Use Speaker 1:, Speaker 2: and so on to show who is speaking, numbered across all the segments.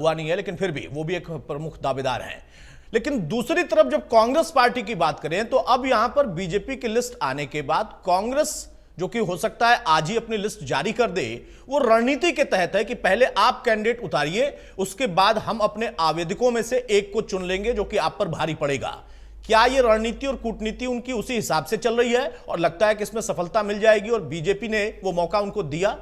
Speaker 1: हुआ नहीं है, लेकिन फिर भी वो भी एक प्रमुख दावेदार हैं। लेकिन दूसरी तरफ जब कांग्रेस पार्टी की बात करें तो अब यहां पर बीजेपी की लिस्ट आने के बाद कांग्रेस, जो कि हो सकता है आज ही अपनी लिस्ट जारी कर दे, वो रणनीति के तहत है कि पहले आप कैंडिडेट उतारिए, उसके बाद हम अपने आवेदकों में से एक को चुन लेंगे जो कि आप पर भारी पड़ेगा। क्या ये रणनीति और कूटनीति उनकी उसी हिसाब से चल रही है और लगता है कि इसमें सफलता मिल जाएगी और बीजेपी ने वो मौका उनको दिया?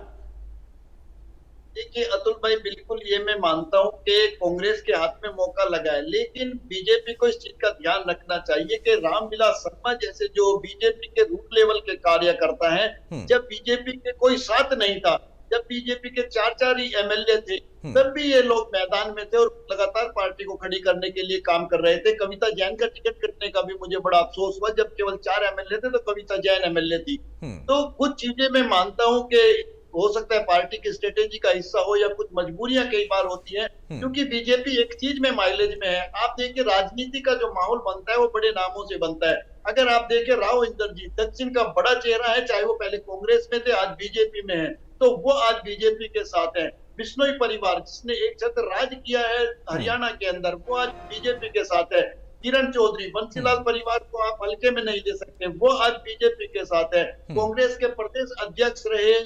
Speaker 2: देखिए अतुल भाई, बिल्कुल ये मैं मानता हूं कि कांग्रेस के हाथ में मौका लगा है, लेकिन बीजेपी को इस चीज का ध्यान रखना चाहिए कि रामविलास शर्मा जैसे जो बीजेपी के रूट लेवल के कार्यकर्ता हैं, जब बीजेपी के कोई साथ नहीं था, जब बीजेपी के चार चार ही एमएलए थे, तब भी ये लोग मैदान में थे और लगातार पार्टी को खड़ी करने के लिए काम कर रहे थे। कविता जैन का टिकट कटने का भी मुझे बड़ा अफसोस हुआ, जब केवल 4 एमएलए थे तो कविता जैन एमएलए थी। तो कुछ चीजें मैं मानता हूं कि हो सकता है पार्टी की स्ट्रेटेजी का हिस्सा हो या कुछ मजबूरियां कई बार होती हैं, क्योंकि बीजेपी एक चीज में माइलेज में है। आप देखिए राजनीति का जो माहौल बनता है वो बड़े नामों से बनता है। अगर आप देखें राव इंद्रजीत दक्षिण का बड़ा चेहरा है, चाहे वो पहले कांग्रेस में थे आज बीजेपी में है, तो वो आज बीजेपी के साथ है। बिश्नोई परिवार जिसने एक छत्र राज किया है हरियाणा के अंदर, वो आज बीजेपी के साथ है। किरण चौधरी, बंसीलाल परिवार को आप हल्के में नहीं ले सकते, वो आज बीजेपी के साथ है। कांग्रेस के प्रदेश अध्यक्ष रहे,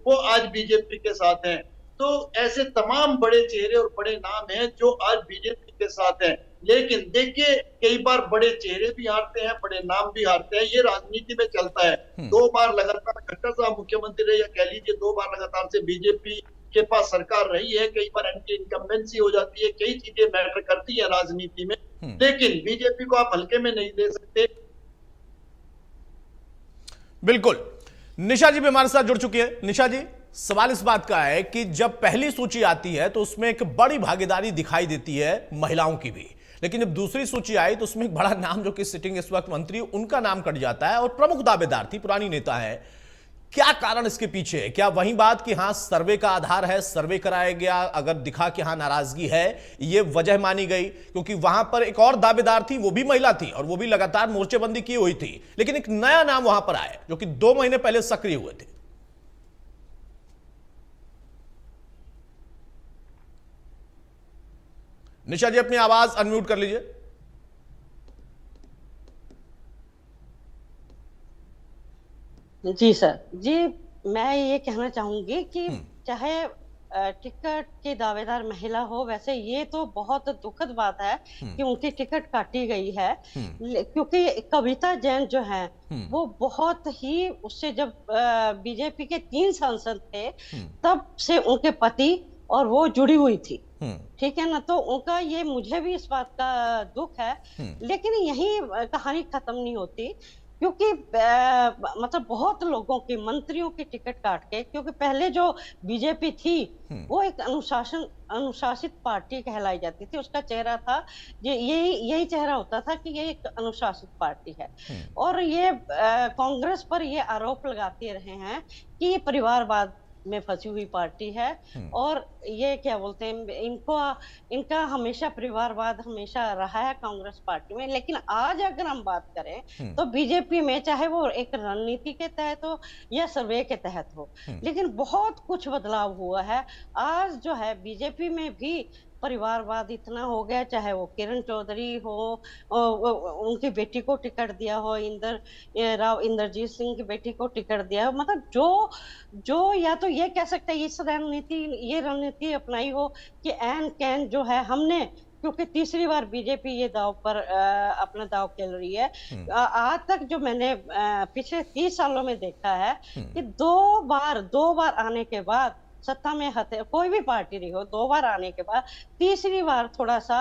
Speaker 2: वो आज बीजेपी के साथ हैं। तो ऐसे तमाम बड़े चेहरे और बड़े नाम हैं जो आज बीजेपी के साथ हैं। लेकिन देखिए कई बार बड़े चेहरे भी हारते हैं, बड़े नाम भी हारते हैं, ये राजनीति में चलता है। 2 बार लगातार खट्टर साहब मुख्यमंत्री रहे, या कह लीजिए 2 बार लगातार से बीजेपी के पास सरकार रही है। कई बार एंटी इनकम्बेंसी हो जाती है, कई चीजें मैटर करती है राजनीति में, लेकिन बीजेपी को आप हल्के में नहीं ले सकते।
Speaker 1: बिल्कुल। निशा जी भी हमारे साथ जुड़ चुकी है। निशा जी, सवाल इस बात का है कि जब पहली सूची आती है तो उसमें एक बड़ी भागीदारी दिखाई देती है महिलाओं की भी, लेकिन जब दूसरी सूची आई तो उसमें एक बड़ा नाम जो कि सिटिंग इस वक्त मंत्री, उनका नाम कट जाता है और प्रमुख दावेदार थी, पुरानी नेता है। क्या कारण इसके पीछे है? क्या वही बात कि हां सर्वे का आधार है, सर्वे कराया गया, अगर दिखा कि हां नाराजगी है, ये वजह मानी गई? क्योंकि वहां पर एक और दावेदार थी, वो भी महिला थी और वो भी लगातार मोर्चेबंदी की हुई थी, लेकिन एक नया नाम वहां पर आया जो कि 2 महीने पहले सक्रिय हुए थे। निशा जी अपनी आवाज अनम्यूट कर लीजिए।
Speaker 3: जी सर जी, मैं ये कहना चाहूंगी कि चाहे टिकट की दावेदार महिला हो, वैसे ये तो बहुत दुखद बात है कि उनकी टिकट काटी गई है, क्योंकि कविता जैन जो है वो बहुत ही, उससे जब बीजेपी के 3 सांसद थे तब से उनके पति और वो जुड़ी हुई थी, ठीक है ना। तो उनका ये, मुझे भी इस बात का दुख है, लेकिन यही कहानी खत्म नहीं होती, क्योंकि मतलब बहुत लोगों की, मंत्रियों की टिकट काट के, क्योंकि पहले जो बीजेपी थी वो एक अनुशासित पार्टी कहलाई जाती थी, उसका चेहरा था, यही चेहरा होता था कि ये एक अनुशासित पार्टी है। और ये कांग्रेस पर ये आरोप लगाते रहे हैं कि ये परिवारवाद में फंसी हुई पार्टी है, और ये क्या बोलते हैं, इनका हमेशा परिवारवाद हमेशा रहा है कांग्रेस पार्टी में। लेकिन आज अगर हम बात करें तो बीजेपी में, चाहे वो एक रणनीति के तहत हो या सर्वे के तहत हो, लेकिन बहुत कुछ बदलाव हुआ है। आज जो है बीजेपी में भी परिवारवाद इतना हो गया, चाहे वो किरण चौधरी हो, उनकी बेटी को टिकट दिया हो, राव इंद्रजीत सिंह की बेटी को टिकट दिया हो, मतलब जो या तो ये कह सकते हैं ये रणनीति अपनाई हो कि एन कैन जो है हमने, क्योंकि तीसरी बार बीजेपी ये दाव पर अपना दाव खेल रही है। आज तक जो मैंने पिछले 30 सालों में देखा है कि 2 बार आने के बाद सत्ता में कोई भी पार्टी रही हो, 2 बार आने के बाद तीसरी बार थोड़ा सा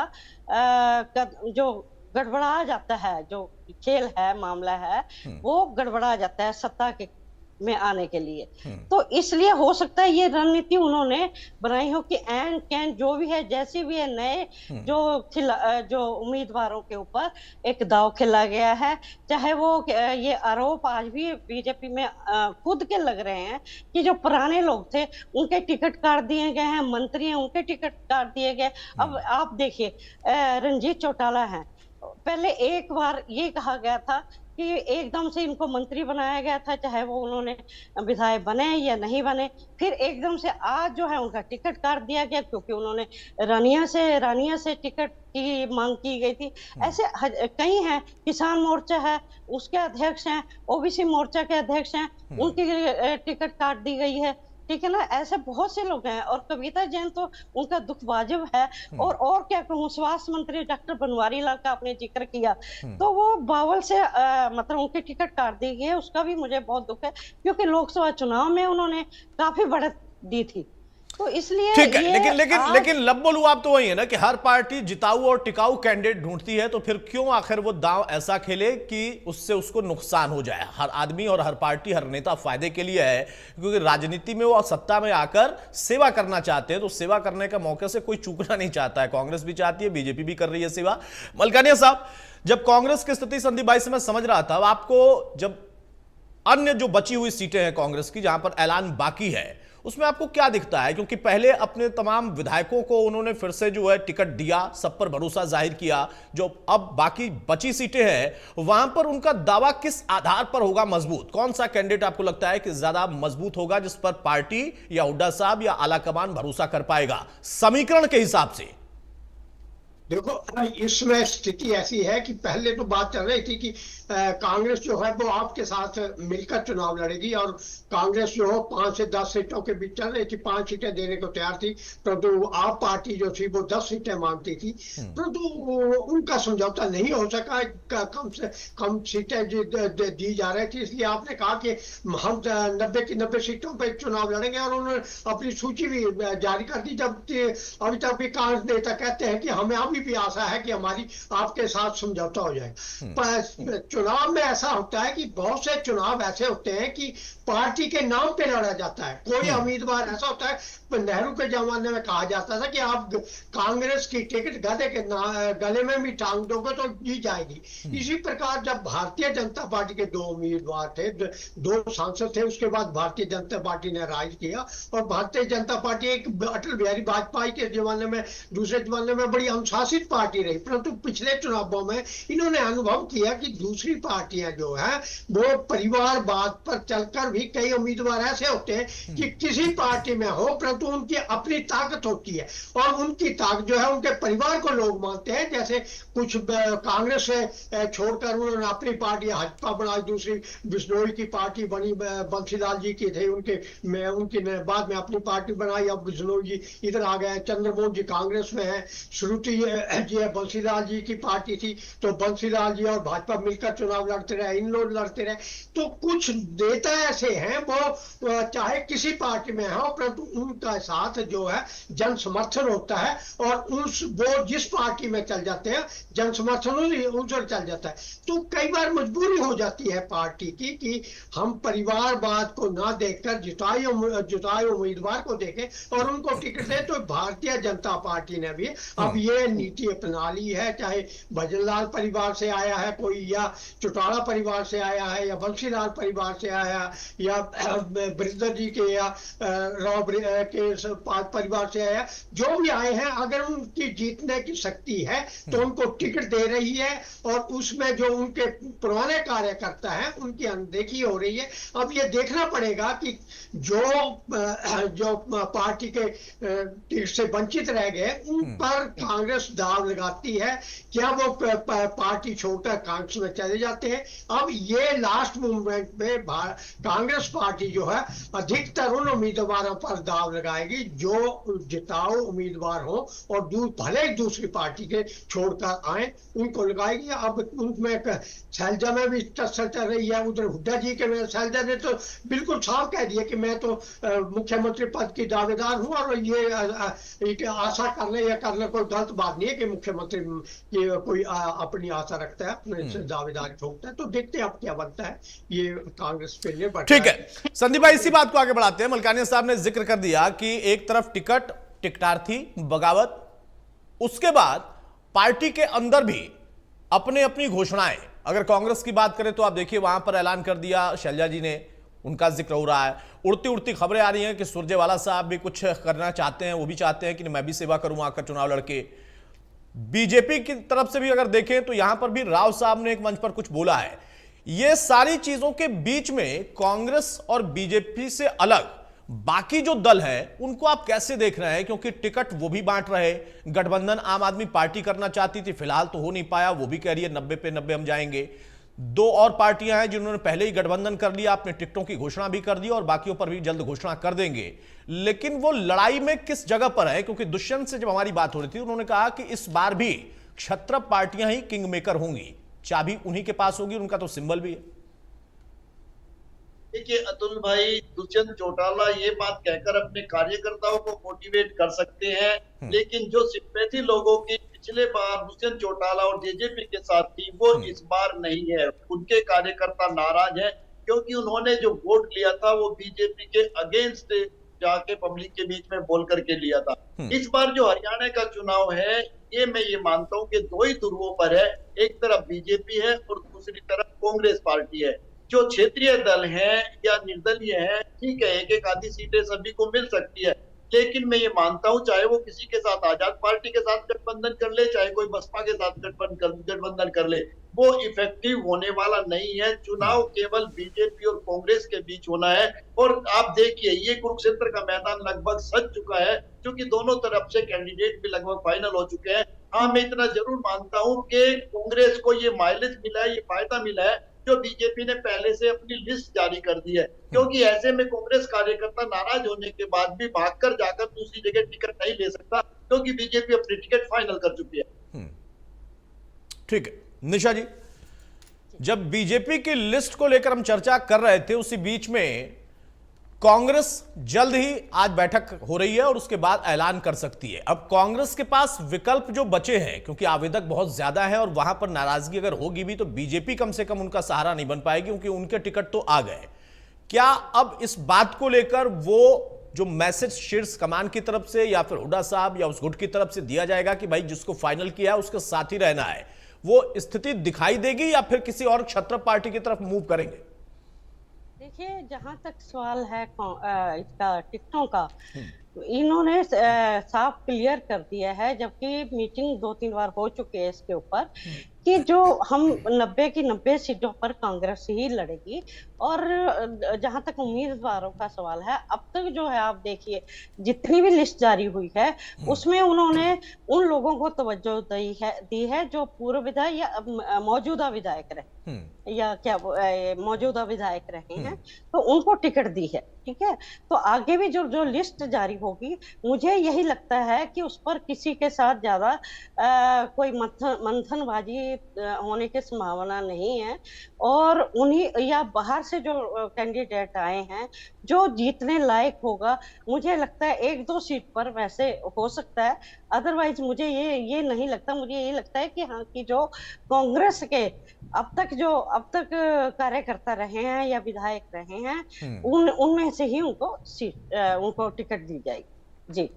Speaker 3: जो गड़बड़ा जाता है, जो खेल है, मामला है, वो गड़बड़ा जाता है सत्ता के में आने के लिए। तो इसलिए हो सकता है ये रणनीति उन्होंने बनाई हो कि एन कैन जो भी है, जैसे भी है, नए जो उम्मीदवारों के ऊपर एक दाव खेला गया है। चाहे वो ये आरोप आज भी बीजेपी में खुद के लग रहे हैं कि जो पुराने लोग थे उनके टिकट काट दिए गए हैं, मंत्री हैं उनके टिकट काट दिए गए। अब आप देखिए रंजीत चौटाला हैं, पहले एक बार ये कहा गया था कि एकदम से इनको मंत्री बनाया गया था, चाहे वो उन्होंने विधायक बने या नहीं बने, फिर एकदम से आज जो है उनका टिकट काट दिया गया क्योंकि उन्होंने रानिया से टिकट की मांग की गई थी। ऐसे कई हैं, किसान मोर्चा है उसके अध्यक्ष हैं, ओबीसी मोर्चा के अध्यक्ष हैं, उनकी टिकट काट दी गई है। ठीक है ना, ऐसे बहुत से लोग हैं। और कविता जैन तो उनका दुख वाजिब है। और क्या कहूँ, स्वास्थ्य मंत्री डॉक्टर बनवारी लाल का आपने जिक्र किया, तो वो बावल से मतलब उनकी टिकट काट दी गई है, उसका भी मुझे बहुत दुख है क्योंकि लोकसभा चुनाव में उन्होंने काफी बढ़त दी थी। तो इसलिए
Speaker 1: ठीक है, लेकिन लब्बोलू आप तो वही है ना कि हर पार्टी जिताऊ और टिकाऊ कैंडिडेट ढूंढती है, तो फिर क्यों आखिर वो दांव ऐसा खेले कि उससे उसको नुकसान हो जाए। हर आदमी और हर पार्टी, हर नेता फायदे के लिए है, क्योंकि राजनीति में वो सत्ता में आकर सेवा करना चाहते हैं, तो सेवा करने का मौके से कोई चूकना नहीं चाहता है। कांग्रेस भी चाहती है, बीजेपी भी कर रही है सेवा। मलकानिया साहब, जब कांग्रेस की स्थिति संदीप भाई से मैं समझ रहा था, आपको जब अन्य जो बची हुई सीटें हैं कांग्रेस की जहां पर ऐलान बाकी है, उसमें आपको क्या दिखता है? क्योंकि पहले अपने तमाम विधायकों को उन्होंने फिर से जो है टिकट दिया, सब पर भरोसा जाहिर किया, जो अब बाकी बची सीटें हैं वहां पर उनका दावा किस आधार पर होगा मजबूत? कौन सा कैंडिडेट आपको लगता है कि ज्यादा मजबूत होगा, जिस पर पार्टी या हुड्डा साहब या आलाकमान भरोसा कर पाएगा समीकरण के हिसाब से?
Speaker 4: देखो, इसमें स्थिति ऐसी है कि पहले तो बात चल रही थी कि कांग्रेस जो है वो आपके साथ मिलकर चुनाव लड़ेगी और कांग्रेस जो है 5 से 10 सीटों के बीच चल रही थी, 5 सीटें देने को तैयार थी, परंतु आप पार्टी जो थी वो 10 सीटें मांगती थी, परंतु उनका समझौता नहीं हो सका। कम से कम सीटें दी जा रही थी, इसलिए आपने कहा कि हम 90 की 90 सीटों पर चुनाव लड़ेंगे और उन्होंने अपनी सूची भी जारी कर दी। जब अभी तक भी कांग्रेस नेता कहते हैं कि हमें अभी भी आशा है कि हमारी आपके साथ समझौता हो जाए। पर चुनाव में ऐसा होता है कि बहुत से चुनाव ऐसे होते हैं कि पार्टी के नाम पे लड़ा जाता है। कोई उम्मीदवार ऐसा होता है, नेहरू के जमाने में कहा जाता था कि आप कांग्रेस की टिकट गधे के गले में भी टांग दोगे तो जीत जाएगी। इसी प्रकार जब भारतीय जनता पार्टी के 2 उम्मीदवार थे, 2 सांसद थे, उसके बाद भारतीय जनता पार्टी ने राज किया और भारतीय जनता पार्टी एक अटल बिहारी वाजपेयी के जमाने में, दूसरे जमाने में बड़ी अनुशासित पार्टी रही, परंतु पिछले चुनावों में इन्होंने अनुभव किया कि दूसरी पार्टियां जो है वो परिवारवाद पर चलकर भी कई उम्मीदवार ऐसे होते हैं कि किसी पार्टी में हो परंतु उनकी अपनी ताकत होती है और उनकी ताकत जो है उनके परिवार को लोग मानते हैं। जैसे कुछ कांग्रेस से छोड़कर उन्होंने अपनी पार्टी हजपा बनाई, दूसरी बिश्नोई की पार्टी बनी, बंसीलाल जी की थे, उनकी बाद में अपनी पार्टी बनाई। अब बिश्नोई जी इधर आ गए, चंद्रमोहन जी कांग्रेस में है, श्रुति जी है, बंसीलाल जी की पार्टी थी, तो बंसीलाल जी और भाजपा मिलकर चुनाव लड़ते रहे, इन लोग लड़ते रहे। तो कुछ नेता ऐसे हैं वो चाहे किसी पार्टी में हो परंतु उनका साथ जो है जन समर्थन होता है और वो जिस पार्टी में चल जाते हैं जन समर्थन उधर चल जाता है। तो कई बार मजबूरी हो जाती है पार्टी की कि हम परिवारवाद को ना देखकर जुटाए उम्मीदवार को देखें और उनको टिकट दें। तो भारतीय जनता पार्टी ने भी अब ये नीति अपना ली है, चाहे भजनलाल परिवार से आया है कोई, या चौटाला परिवार से आया है, या बंसीलाल परिवार से आया, या ब्रिजर जी के, या राव के परिवार से आया, जो भी आए हैं, अगर उनकी जीतने की शक्ति है तो उनको टिकट दे रही है और उसमें जो उनके पुराने कार्यकर्ता हैं उनकी अनदेखी हो रही है। अब ये देखना पड़ेगा कि जो पार्टी के टिकट से वंचित रह गए उन पर कांग्रेस दाव लगाती है, क्या वो पार्टी छोड़कर कांग्रेस में चले जाते हैं। अब ये लास्ट मूवमेंट में कांग्रेस पार्टी जो है अधिकतर उन उम्मीदवारों पर दाव लगाएगी जो जिताऊ उम्मीदवार हो और भले ही दूसरी पार्टी के छोड़कर आए उनको लगाएगी। अब उनमें शैलजा में भी चल रही है, उधर हुड्डा जी के में शैलजा ने तो बिल्कुल साफ कह दिया कि मैं तो मुख्यमंत्री पद की दावेदार हूं और ये आशा करने या करने कोई गलत बात नहीं है कि मुख्यमंत्री कोई अपनी आशा रखता है, अपने दावेदार ठोकता है। तो देखते हैं अब क्या बनता है, ये कांग्रेस पे निर्भर।
Speaker 1: ठीक है संदीप भाई, इसी बात को आगे बढ़ाते हैं। मलकानिया साहब ने जिक्र कर दिया कि एक तरफ टिकटार्थी बगावत, उसके बाद पार्टी के अंदर भी अपनी घोषणाएं। अगर कांग्रेस की बात करें तो आप देखिए वहां पर ऐलान कर दिया शैलजा जी ने, उनका जिक्र हो रहा है। उड़ती खबरें आ रही हैं कि सुरजेवाला साहब भी कुछ करना चाहते हैं, वो भी चाहते हैं कि मैं भी सेवा करूं आकर चुनाव लड़के। बीजेपी की तरफ से भी अगर देखें तो यहां पर भी राव साहब ने एक मंच पर कुछ बोला है। ये सारी चीजों के बीच में कांग्रेस और बीजेपी से अलग बाकी जो दल है उनको आप कैसे देख रहे हैं? क्योंकि टिकट वो भी बांट रहे, गठबंधन आम आदमी पार्टी करना चाहती थी, फिलहाल तो हो नहीं पाया, वो भी कह रही है 90 पे 90 हम जाएंगे। दो और पार्टियां हैं जिन्होंने पहले ही गठबंधन कर लिया, आपने टिकटों की घोषणा भी कर दी और बाकियों पर भी जल्द घोषणा कर देंगे। लेकिन वो लड़ाई में किस जगह पर है? क्योंकि दुष्यंत से जब हमारी बात हो रही थी उन्होंने कहा कि इस बार भी क्षत्रप पार्टियां ही किंग मेकर होंगी, चाबी उन्हीं के पास होगी, उनका तो सिंबल भी है।
Speaker 2: देखिए अतुल भाई, दुष्यंत चौटाला ये बात कहकर अपने कार्यकर्ताओं को मोटिवेट कर सकते हैं, लेकिन जो सिंपैथी लोगों की पिछले बार दुष्यंत चौटाला और जेजेपी के साथ थी वो इस बार नहीं है। उनके कार्यकर्ता नाराज हैं क्योंकि उन्होंने जो वोट लिया था वो बीजेपी के अगेंस्ट जाके पब्लिक के बीच में बोल करके लिया था। इस बार जो हरियाणा का चुनाव है ये मैं ये मानता हूँ कि दो ही ध्रुवों पर है, एक तरफ बीजेपी है और दूसरी तरफ कांग्रेस पार्टी है। जो क्षेत्रीय दल हैं या निर्दलीय हैं, ठीक है, एक एक आधी सीटें सभी को मिल सकती है, लेकिन मैं ये मानता हूं चाहे वो किसी के साथ आजाद पार्टी के साथ गठबंधन कर ले, चाहे कोई बसपा के साथ गठबंधन कर ले, वो इफेक्टिव होने वाला नहीं है। चुनाव केवल बीजेपी और कांग्रेस के बीच होना है। और आप देखिए ये कुरुक्षेत्र का मैदान लगभग सज चुका है, क्योंकि दोनों तरफ से कैंडिडेट भी लगभग फाइनल हो चुके हैं। हाँ, मैं इतना जरूर मानता हूँ कि कांग्रेस को ये माइलेज मिला है, ये फायदा मिला है जो बीजेपी ने पहले से अपनी लिस्ट जारी कर दी है, क्योंकि ऐसे में कांग्रेस कार्यकर्ता नाराज होने के बाद भी भागकर जाकर दूसरी जगह टिकट नहीं ले सकता, क्योंकि बीजेपी अपनी टिकट फाइनल कर चुकी है।
Speaker 1: ठीक है निशा जी, जब बीजेपी की लिस्ट को लेकर हम चर्चा कर रहे थे उसी बीच में कांग्रेस जल्द ही आज बैठक हो रही है और उसके बाद ऐलान कर सकती है। अब कांग्रेस के पास विकल्प जो बचे हैं, क्योंकि आवेदक बहुत ज्यादा है और वहां पर नाराजगी अगर होगी भी तो बीजेपी कम से कम उनका सहारा नहीं बन पाएगी, क्योंकि उनके टिकट तो आ गए। क्या अब इस बात को लेकर वो जो मैसेज शीर्ष कमान की तरफ से या फिर हुड्डा साहब या उस गुट की तरफ से दिया जाएगा कि भाई जिसको फाइनल किया है उसके साथ ही रहना है, वो स्थिति दिखाई देगी या फिर किसी और क्षत्रप पार्टी की तरफ मूव करेंगे?
Speaker 3: देखिए, जहां तक सवाल है इसका टिकटों का, इन्होंने साफ क्लियर कर दिया है, जबकि मीटिंग 2-3 बार हो चुकी है इसके ऊपर, कि जो हम 90 की 90 सीटों पर कांग्रेस ही लड़ेगी। और जहां तक उम्मीदवारों का सवाल है, अब तक जो है आप देखिए जितनी भी लिस्ट जारी हुई है उसमें उन्होंने उन लोगों को तवज्जो दी है जो पूर्व विधायक या मौजूदा विधायक रहे या क्या मौजूदा विधायक रहे हैं, तो उनको टिकट दी है। ठीक है, तो आगे भी जो लिस्ट जारी होगी, मुझे यही लगता है कि उस पर किसी के साथ ज्यादा कोई मंथनबाजी होने की संभावना नहीं है। और उन्हीं या बाहर से जो कैंडिडेट आए हैं जो जीतने लायक होगा, मुझे लगता है 1-2 सीट पर वैसे हो सकता है, अदरवाइज मुझे ये नहीं लगता। मुझे ये लगता है कि हाँ, कि जो कांग्रेस के अब तक कार्यकर्ता रहे हैं या विधायक रहे हैं, उनमें से ही उनको टिकट दी जाएगी। जी।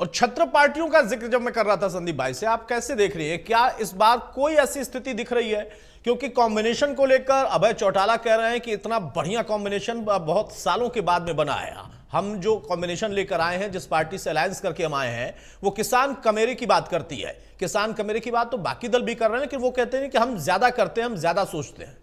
Speaker 1: और छत्र पार्टियों का जिक्र जब मैं कर रहा था संदीप भाई से, आप कैसे देख रही है? क्या इस बार कोई ऐसी स्थिति दिख रही है? क्योंकि कॉम्बिनेशन को लेकर अभय चौटाला कह रहे हैं कि इतना बढ़िया कॉम्बिनेशन बहुत सालों के बाद में बना है। हम जो कॉम्बिनेशन लेकर आए हैं, जिस पार्टी से अलायंस करके हम आए हैं, वो किसान कमेरे की बात करती है। किसान कमेरे की बात तो बाकी दल भी कर रहे हैं, लेकिन वो कहते हैं कि हम ज्यादा करते हैं, हम ज्यादा सोचते हैं।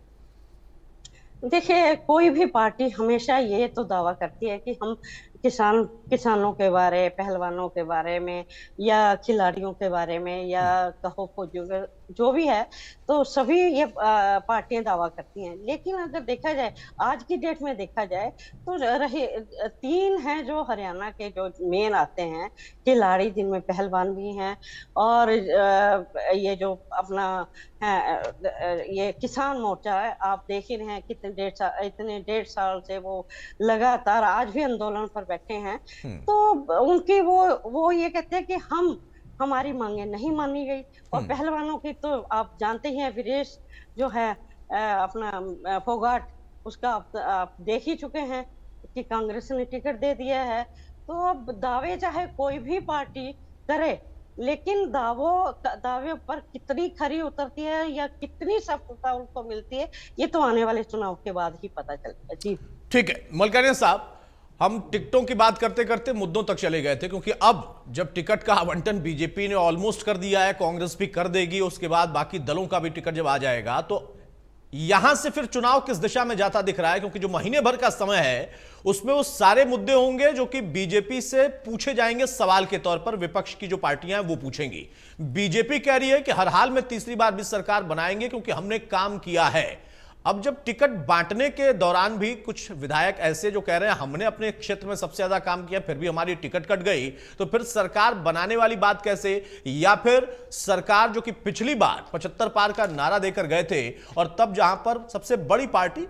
Speaker 3: देखिए, कोई भी पार्टी हमेशा ये तो दावा करती है कि हम किसानों के बारे, पहलवानों के बारे में या खिलाड़ियों के बारे में या कहो फौजियों, जो भी है, तो सभी ये पार्टियां दावा करती हैं। लेकिन अगर देखा जाए, आज की डेट में देखा जाए, तो 3 हैं जो हरियाणा के जो मेन आते हैं खिलाड़ी, जिनमें पहलवान भी हैं और ये जो अपना ये किसान मोर्चा है, आप देख ही रहे हैं कितने 1.5 साल से वो लगातार आज भी आंदोलन पर बैठे हैं। तो उनकी वो ये कहते हैं कि हमारी मांगे नहीं मानी गई। और पहलवानों की तो आप जानते ही हैं, वीरेश जो है अपना फोगाट, उसका आप देख ही चुके हैं कि कांग्रेस ने टिकट दे दिया है। तो अब दावे चाहे कोई भी पार्टी करे, लेकिन दावे पर कितनी खरी उतरती है या कितनी सफलता उनको मिलती है, ये तो आने वाले चुनाव के बाद ही पता चलेगा। जी
Speaker 1: ठीक है मलकानिया साहब, हम टिकटों की बात करते करते मुद्दों तक चले गए थे, क्योंकि अब जब टिकट का आवंटन बीजेपी ने ऑलमोस्ट कर दिया है, कांग्रेस भी कर देगी, उसके बाद बाकी दलों का भी टिकट जब आ जाएगा, तो यहां से फिर चुनाव किस दिशा में जाता दिख रहा है, क्योंकि जो महीने भर का समय है उसमें वो सारे मुद्दे होंगे जो कि बीजेपी से पूछे जाएंगे सवाल के तौर पर, विपक्ष की जो पार्टियां हैं वो पूछेंगी। बीजेपी कह रही है कि हर हाल में तीसरी बार भी सरकार बनाएंगे क्योंकि हमने काम किया है। अब जब टिकट बांटने के दौरान भी कुछ विधायक ऐसे जो कह रहे हैं हमने अपने क्षेत्र में सबसे ज्यादा काम किया फिर भी हमारी टिकट कट गई, तो फिर सरकार बनाने वाली बात कैसे? या फिर सरकार जो कि पिछली बार 75 पार का नारा देकर गए थे और तब जहां पर सबसे बड़ी पार्टी,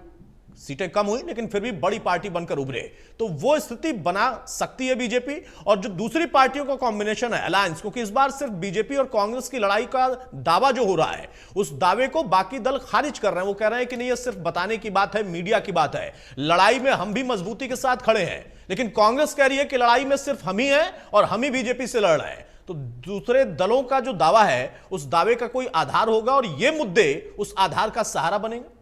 Speaker 1: सीटें कम हुई लेकिन फिर भी बड़ी पार्टी बनकर उभरे, तो वो स्थिति बना सकती है बीजेपी? और जो दूसरी पार्टियों का कॉम्बिनेशन है अलायंस, क्योंकि इस बार सिर्फ बीजेपी और कांग्रेस की लड़ाई का दावा जो हो रहा है उस दावे को बाकी दल खारिज कर रहे हैं। वो कह रहे हैं कि नहीं, ये सिर्फ बताने की बात है, मीडिया की बात है, लड़ाई में हम भी मजबूती के साथ खड़े हैं। लेकिन कांग्रेस कह रही है कि लड़ाई में सिर्फ हम ही हैं और हम ही बीजेपी से लड़ रहे हैं। तो दूसरे दलों का जो दावा है उस दावे का कोई आधार होगा और ये मुद्दे उस आधार का सहारा बनेंगे।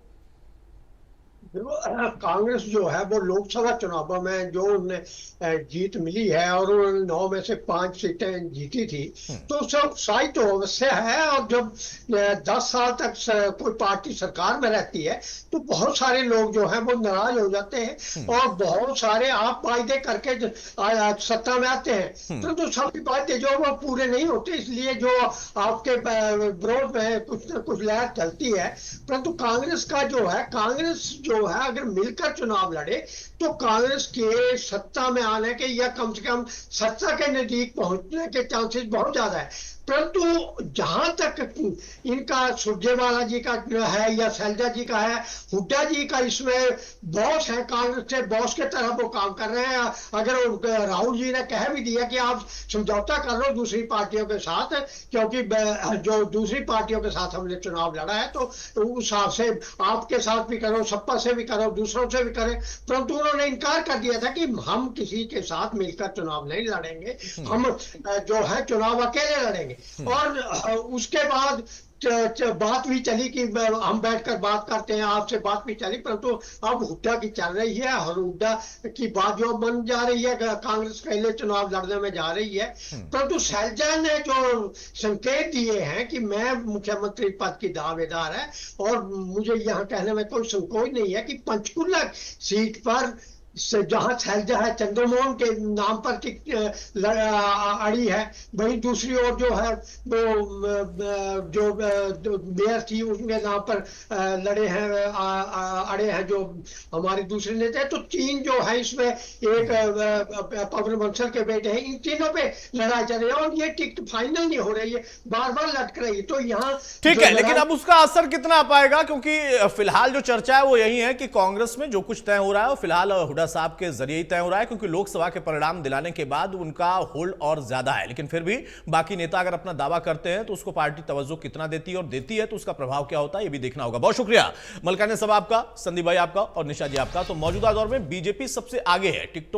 Speaker 4: कांग्रेस जो है वो लोकसभा चुनावों में जो उन्हें जीत मिली है और उन्होंने 9 में से 5 सीटें जीती थी, तो उससे उत्साहित तो अवश्य है। और जब 10 साल तक कोई पार्टी सरकार में रहती है तो बहुत सारे लोग जो हैं वो नाराज हो जाते हैं और बहुत सारे आप वायदे करके सत्ता में आते हैं तो सभी वायदे जो वो पूरे नहीं होते, इसलिए जो आपके विरोध में कुछ न कुछ लहर चलती है। परंतु कांग्रेस का जो है, कांग्रेस जो है अगर मिलकर चुनाव लड़े तो कांग्रेस के सत्ता में आने के या कम से कम सत्ता के नजदीक पहुंचने के चांसेस बहुत ज्यादा है। परंतु जहां तक इनका सुरजेवाला जी का है या शैलजा जी का है, हुड्डा जी का इसमें बॉस है, कांग्रेस के बॉस के तरह वो काम कर रहे हैं। अगर राहुल जी ने कह भी दिया कि आप समझौता कर लो दूसरी पार्टियों के साथ, क्योंकि जो दूसरी पार्टियों के साथ हमने चुनाव लड़ा है तो उस हिसाब से आपके साथ भी करो, सपा से भी करो, दूसरों से भी करें। परंतु उन्होंने इनकार कर दिया था कि हम किसी के साथ मिलकर चुनाव नहीं लड़ेंगे, हम जो है चुनाव अकेले लड़ेंगे। और उसके बाद बात भी चली कि हम बैठकर बात करते हैं, आपसे बात भी चली, परंतु अब हुड्डा की चल रही है और हुड्डा की बात जो बन जा रही है, कांग्रेस पहले चुनाव लड़ने में जा रही है। परंतु शैलजा ने जो संकेत दिए हैं कि मैं मुख्यमंत्री पद की दावेदार है और मुझे यहाँ कहने में कोई संकोच नहीं है कि पंचकुला सीट पर जहां शैलजा है चंद्रमोहन के नाम पर अड़ी है, वहीं दूसरी ओर जो है वो जो मेयर थी उनके नाम पर लड़े हैं, अड़े हैं जो हमारे दूसरे नेता है। तो तीन जो है इसमें एक पवन बंसल के बेटे हैं, इन तीनों पे लड़ाई चल रही है और ये टिकट फाइनल नहीं हो रही है, बार बार लटक रही है। तो यहाँ
Speaker 1: ठीक है, लेकिन अब उसका असर कितना आ पाएगा? क्योंकि फिलहाल जो चर्चा है वो यही है कि कांग्रेस में जो कुछ तय हो रहा है वो फिलहाल हुड्डा साहब के जरिए ही तय हो रहा है, क्योंकि लोकसभा के परिणाम दिलाने के बाद उनका होल्ड और ज्यादा है। लेकिन फिर भी बाकी नेता अगर अपना दावा करते हैं तो उसको पार्टी तवज्जो कितना देती है और देती है तो उसका प्रभाव क्या होता है ये भी देखना होगा। बहुत शुक्रिया मलकानी साहब आपका, संदीप भाई आपका और निशा जी आपका। तो मौजूदा दौर में बीजेपी सबसे आगे है टिकटों